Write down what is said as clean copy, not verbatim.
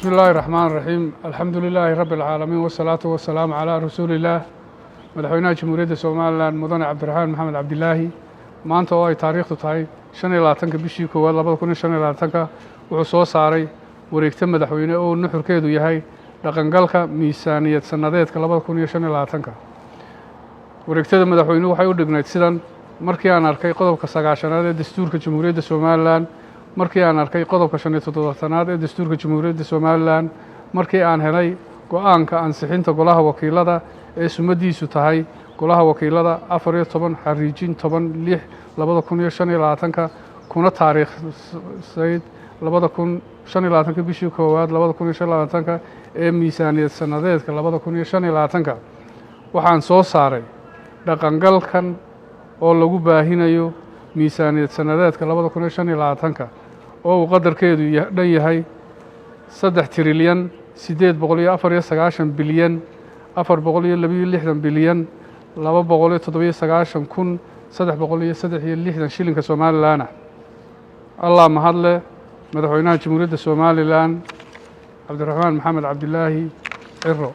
بسم الله الرحمن الرحيم الحمد لله رب العالمين والصلاة والسلام على رسول الله مدحوينها جمهورية سوماليلاند مدن عبد الرحمن محمد عبد الله maanta oo ay taariikhdu tahay 15 bishii koowaad 2015 wuxuu soo saaray wareegta madaxweyne oo nuxurkeedu yahay dhaqangalka miisaaniyad sanadeedka 2015 wareegtada madaxweynuhu waxay u dhignayd sidan markii aan arkay qodobka 9aad ee dastuurka Jamhuuriyadda Soomaaliland markii aan arkay qodobka 17aad ee dastuurka Jamhuuriyadda Soomaaliland markii aan helay go'aanka ansixinta golaha wakiilada ee sumadiisu tahay golaha wakiilada 14 xariijin 10/6/2015 kuna taariikhsayd 2015 bishii koowaad 2015 ee miisaaniyad sanadeedka 2015 waxaan soo saaray dhaqangalkan oo lagu baahinayo miisaaniyad sanadeedka 2015 oo uu qadarkeedu dhan yahay 3 trilyan 894 bilyan 462 bilyan 297,360 shilinka Soomaaliland Allah mahadle madaxweynaha Jamhuuriyadda Soomaaliland Cabdiraxmaan Maxamed Cabdilaahi Ciro